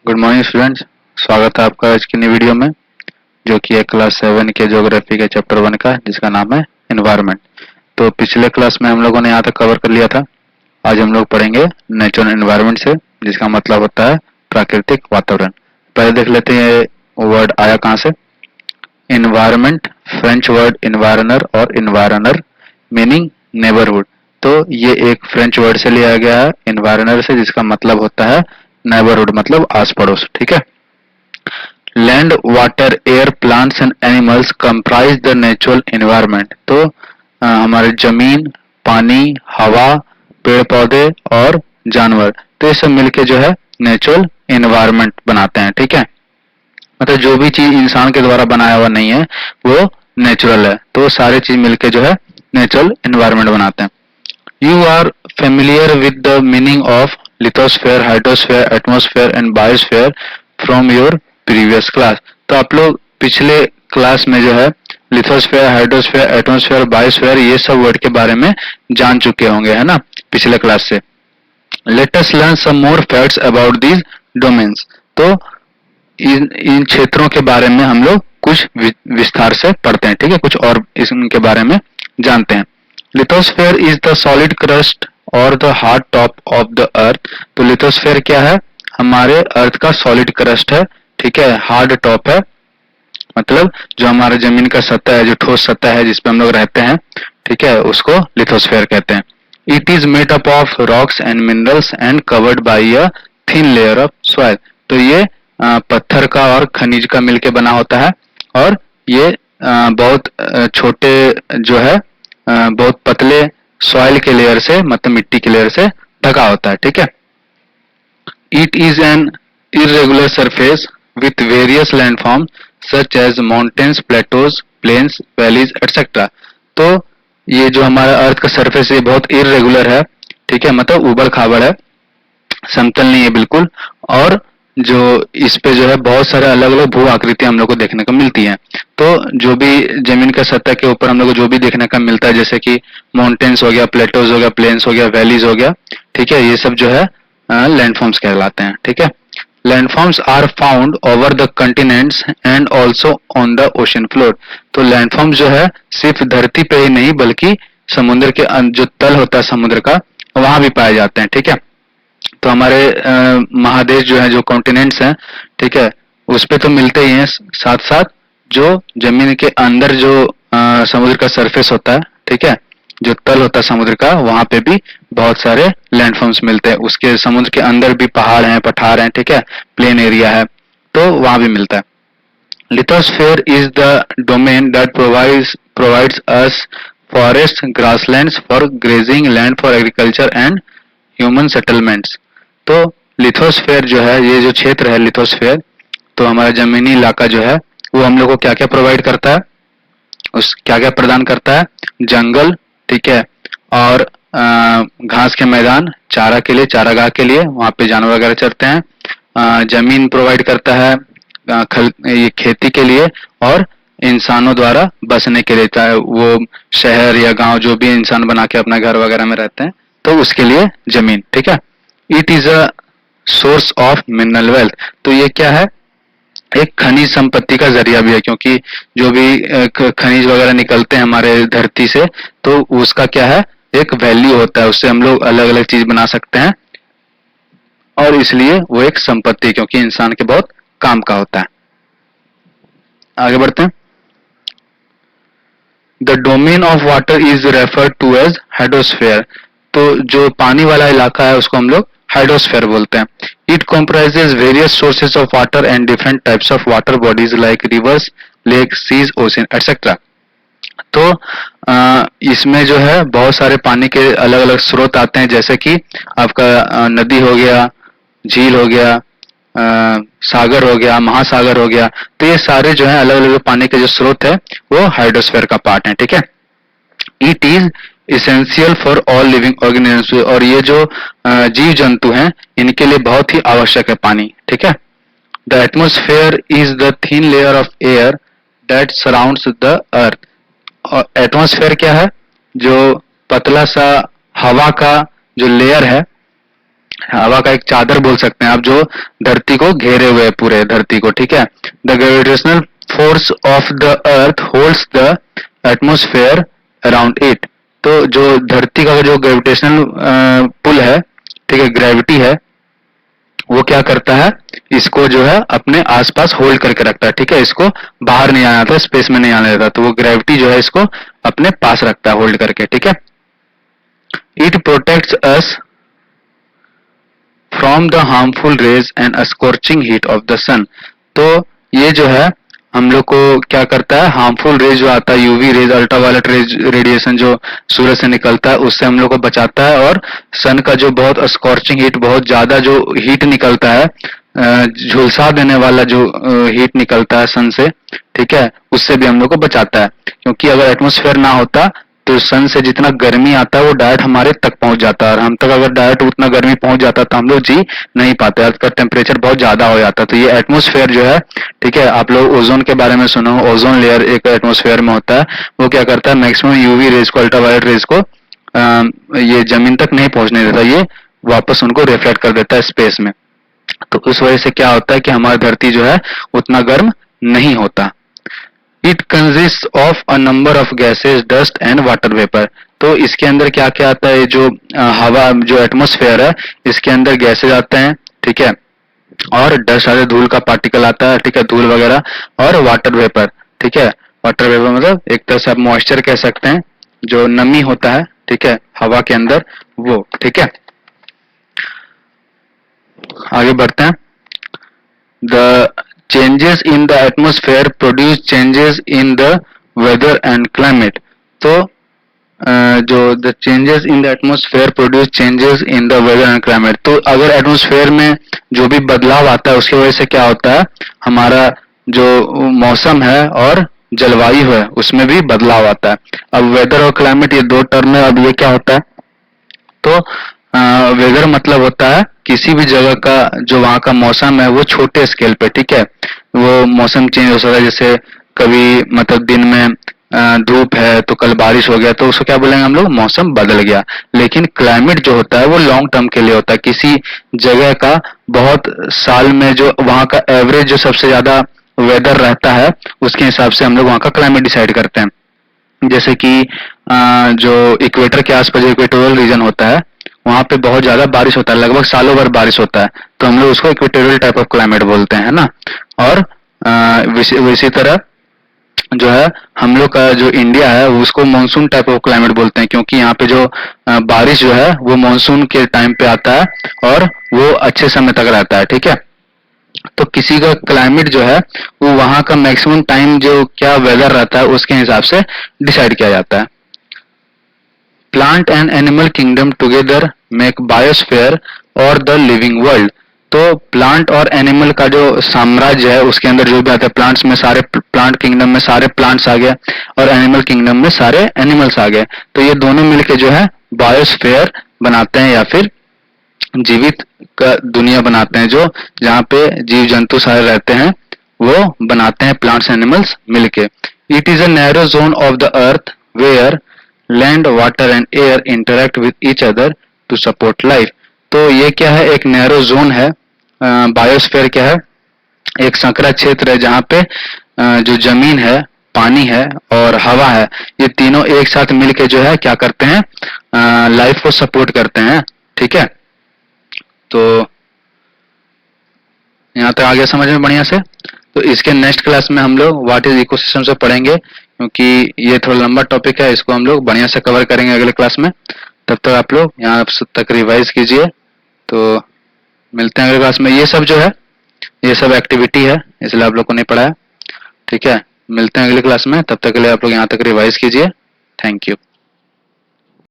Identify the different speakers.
Speaker 1: Good morning students. स्वागत है आपका आज की नई वीडियो में, जो कि है क्लास 7 के ज्योग्राफी के चैप्टर 1 का, जिसका नाम है एनवायरनमेंट। तो पिछले क्लास में हम लोगों ने यहाँ तक कवर कर लिया था। आज हम लोग पढ़ेंगे नेचुरल एनवायरनमेंट से, जिसका मतलब होता है प्राकृतिक वातावरण। पहले देख लेते हैं ये वर्ड आया कहाँ से। एनवायरनमेंट, फ्रेंच वर्ड एनवायरनर और एनवायरनर मीनिंग नेबरहुड। तो ये एक फ्रेंच वर्ड से लिया गया है एनवायरनर से, जिसका मतलब होता है नेबरहुड, मतलब आस पड़ोस। ठीक है। Land, water, air, plants and animals comprise the natural environment. तो हमारे जमीन, पानी, हवा, पेड़ पौधे और जानवर, तो ये सब मिलके जो है नेचुरल एनवायरनमेंट बनाते हैं। ठीक है। मतलब जो भी चीज इंसान के द्वारा बनाया हुआ नहीं है वो नेचुरल है, तो सारी चीज मिलके जो है नेचुरल एनवायरनमेंट बनाते हैं। You are familiar with the meaning of lithosphere, hydrosphere, atmosphere and biosphere from your previous class। तो आप लोग पिछले क्लास में जो है लिथोस्फेयर, हाइड्रोस्फेयर, एटमोस्फेयर, बायोस्फेयर, ये सब वर्ड के बारे में जान चुके होंगे, है ना, पिछले क्लास से। Let us learn some more facts about these domains। तो इन क्षेत्रों के बारे में हम लोग कुछ विस्तार से पढ़ते हैं। ठीक है, कुछ और इनके बारे में जानते हैं। Lithosphere is the solid crust और the hard top of the earth. तो लिथोस्फेयर क्या है? हमारे अर्थ का सॉलिड क्रस्ट है। ठीक है। हार्ड टॉप है, मतलब जो हमारे जमीन का सतह है, जो ठोस सतह है जिसपे हम लोग रहते हैं, ठीक है, उसको लिथोस्फेयर कहते हैं। It is made up of rocks and minerals and covered by a thin layer of soil. तो ये पत्थर का और खनिज का मिलके बना होता है, और ये बहुत छोटे जो है बहुत पतले सॉइल के लेयर से, मतलब मिट्टी के लेयर से ढका होता है। ठीक है। It is an irregular surface with various landforms such as mountains, plateaus, plains, valleys, etc। तो ये जो हमारा अर्थ का सरफेस है बहुत इरेगुलर है। ठीक है, मतलब उबड़ खाबड़ है, समतल नहीं है बिल्कुल। और जो इस पे जो है बहुत सारे अलग अलग भू आकृतियां हम लोग को देखने को मिलती हैं। तो जो भी जमीन का सतह के ऊपर हम लोग को जो भी देखने का मिलता है, जैसे कि माउंटेन्स हो गया, प्लेटोज हो गया, प्लेन्स हो गया, वैलीज हो गया, ठीक है, ये सब जो है लैंडफॉर्म्स कहलाते हैं। ठीक है। Landforms are found over the continents and also on the ocean floor. तो लैंडफॉर्म्स जो है सिर्फ धरती पे ही नहीं, बल्कि समुद्र के जो तल होता है समुद्र का, वहां भी पाए जाते हैं। ठीक है। तो हमारे महादेश जो है, जो कॉन्टिनेंट्स हैं, ठीक है, उस पे तो मिलते ही हैं, साथ साथ जो जमीन के अंदर जो समुद्र का सरफेस होता है, ठीक है, जो तल होता है समुद्र का, वहां पे भी बहुत सारे लैंडफॉर्म्स मिलते हैं। उसके समुद्र के अंदर भी पहाड़ हैं, पठार हैं, ठीक है, प्लेन एरिया है, तो वहां भी मिलता है। Lithosphere is the domain that provides us forests, grasslands for grazing, land for agriculture and human settlements। तो लिथोस्फेयर जो है, ये जो क्षेत्र है लिथोस्फेयर, तो हमारा जमीनी इलाका जो है वो हम लोग को क्या क्या प्रोवाइड करता है, उस क्या क्या प्रदान करता है? जंगल, ठीक है, और घास के मैदान, चारा के लिए, चारागाह के लिए, वहां पे जानवर वगैरह चरते हैं। जमीन प्रोवाइड करता है ये खेती के लिए, और इंसानों द्वारा बसने के लिए, चाहे वो शहर या गांव, जो भी इंसान बना के अपना घर वगैरह में रहते हैं, तो उसके लिए जमीन। ठीक है। It is a source of mineral wealth. तो ये क्या है? एक खनिज संपत्ति का जरिया भी है, क्योंकि जो भी खनिज वगैरह निकलते हैं हमारे धरती से, तो उसका क्या है? एक वैल्यू होता है, उससे हम लोग अलग अलग चीज बना सकते हैं, और इसलिए वो एक संपत्ति, क्योंकि इंसान के बहुत काम का होता है। आगे बढ़ते हैं। The domain of water is referred to as hydrosphere. तो जो पानी वाला इलाका है उसको हम लोग हाइड्रोस्फेयर बोलते हैं। It comprises various sources of water and different types of water bodies like rivers, lake, seas, ocean etcetera. तो इसमें जो है बहुत सारे पानी के अलग अलग स्रोत आते हैं, जैसे कि आपका नदी हो गया, झील हो गया, सागर हो गया, महासागर हो गया। तो ये सारे जो है अलग अलग पानी के जो स्रोत है वो हाइड्रोस्फेयर का पार्ट है। ठीक है। It is essential for all living organisms. और ये जो जीव जंतु हैं, इनके लिए बहुत ही आवश्यक है पानी। ठीक है। The atmosphere is the thin layer of air that surrounds the earth. और एटमोस्फेयर क्या है? जो पतला सा हवा का जो लेयर है, हवा का एक चादर बोल सकते हैं आप, जो धरती को घेरे हुए है, पूरे धरती को, ठीक है। The gravitational force of the earth holds the atmosphere around it. तो जो धरती का जो ग्रेविटेशनल पुल है, ठीक है, ग्रेविटी है, वो क्या करता है, इसको जो है अपने आसपास होल्ड करके रखता है, ठीक है। इसको बाहर नहीं आना था, स्पेस में नहीं आने देता, तो वो ग्रेविटी जो है इसको अपने पास रखता है होल्ड करके, ठीक है। It protects us from the harmful rays and scorching heat of the sun. तो ये जो है हम लोग को क्या करता है, हार्मफुल रेज जो आता है, UV rays, ultraviolet rays, radiation जो सूरज से निकलता है, उससे हम लोग को बचाता है। और सन का जो बहुत स्corching हीट, बहुत ज्यादा जो हीट निकलता है, झुलसा देने वाला जो हीट निकलता है सन से, ठीक है, उससे भी हम लोग को बचाता है। क्योंकि अगर एटमोस्फेयर ना होता तो सन से जितना गर्मी आता है वो डायरेक्ट हमारे तक पहुंच जाता है, और हम तक अगर डायरेक्ट उतना गर्मी पहुंच जाता तो हम लोग जी नहीं पाते, अर्थ का टेम्परेचर बहुत ज्यादा हो जाता। तो ये एटमोस्फेयर जो है, ठीक है, आप लोग ओजोन के बारे में सुना हो, ओजोन लेयर एक एटमोस्फेयर में होता है, वो क्या करता है, मैक्सिमम यूवी रेज को, अल्ट्रावायलेट रेज को ये जमीन तक नहीं पहुंचने देता, ये वापस उनको रिफ्लेक्ट कर देता है स्पेस में। तो उस वजह से क्या होता है कि हमारी धरती जो है उतना गर्म नहीं होता। It consist of a number of gases, dust and water vapour. तो इसके अंदर क्या क्या आता है, जो हवा, जो एटमोस्फेयर है, इसके अंदर गैसेज आते हैं, ठीक है, और डस्ट आते, धूल का पार्टिकल आता है, ठीक है, धूल वगैरह, और वाटर वेपर, ठीक है। वाटर वेपर मतलब एक तरह से आप मॉइस्चर कह सकते हैं, जो नमी होता है, ठीक है, हवा के अंदर, वो, ठीक है। आगे बढ़ते हैं। The changes in the atmosphere produce changes in the weather and climate. तो जो the changes in the atmosphere produce changes in the weather and climate। तो अगर एटमोस्फेयर में जो भी बदलाव आता है उसकी वजह से क्या होता है, हमारा जो मौसम है और जलवायु है उसमें भी बदलाव आता है। अब वेदर और क्लाइमेट ये दो टर्म है। अब ये क्या होता है, तो वेदर मतलब होता है किसी भी जगह का जो वहाँ का मौसम है वो छोटे स्केल पे, ठीक है, वो मौसम चेंज हो सकता है। जैसे कभी मतलब दिन में धूप है तो कल बारिश हो गया, तो उसको क्या बोलेंगे हम लोग, मौसम बदल गया। लेकिन क्लाइमेट जो होता है वो लॉन्ग टर्म के लिए होता है, किसी जगह का बहुत साल में जो वहाँ का एवरेज जो सबसे ज्यादा वेदर रहता है उसके हिसाब से हम लोग वहाँ का क्लाइमेट डिसाइड करते हैं। जैसे कि जो इक्वेटर के आसपास इक्वेटोरियल रीजन होता है वहां पे बहुत ज्यादा बारिश होता है, लगभग सालों भर बारिश होता है, तो हम लोग उसको इक्वेटोरियल टाइप ऑफ क्लाइमेट बोलते हैं, है ना। और इसी तरह जो है हम लोग का जो इंडिया है उसको मानसून टाइप ऑफ क्लाइमेट बोलते हैं, क्योंकि यहाँ पे जो बारिश जो है वो मानसून के टाइम पे आता है और वो अच्छे समय तक रहता है, ठीक है। तो किसी का क्लाइमेट जो है वो वहां का मैक्सिमम टाइम जो क्या वेदर रहता है उसके हिसाब से डिसाइड किया जाता है। Plant and animal kingdom together make biosphere और द लिविंग वर्ल्ड। तो प्लांट और एनिमल का जो साम्राज्य है उसके अंदर जो भी आता है, प्लांट्स में सारे प्लांट किंगडम में सारे प्लांट्स आ गए और एनिमल किंगडम में सारे एनिमल्स आ गए, तो ये दोनों मिलके जो है बायोस्फीयर बनाते हैं, या फिर जीवित का दुनिया बनाते हैं, जो जहाँ पे जीव जंतु सारे रहते हैं वो बनाते हैं प्लांट्स एनिमल्स मिलके। It is a narrow zone of the earth where land, water and air interact with each other to support life. तो ये क्या है, एक नैरो जोन है। बायोस्फीयर क्या है, एक संकरा क्षेत्र है जहाँ पे जो जमीन है, पानी है और हवा है, ये तीनों एक साथ मिलके जो है क्या करते हैं, लाइफ को सपोर्ट करते हैं, ठीक है। तो यहाँ तक आ गया समझ में बढ़िया से। तो इसके नेक्स्ट क्लास में हम लोग व्हाट इज इकोसिस्टम से पढ़ेंगे, क्योंकि ये थोड़ा लंबा टॉपिक है, इसको हम लोग बढ़िया से कवर करेंगे अगले क्लास में। तब तक आप लोग यहाँ तक रिवाइज कीजिए। तो मिलते हैं अगले क्लास में। ये सब जो है ये सब एक्टिविटी है, इसलिए आप लोग को नहीं पढ़ा है, ठीक है। मिलते हैं अगले क्लास में, तब तक के लिए आप लोग यहाँ तक रिवाइज कीजिए। Thank you.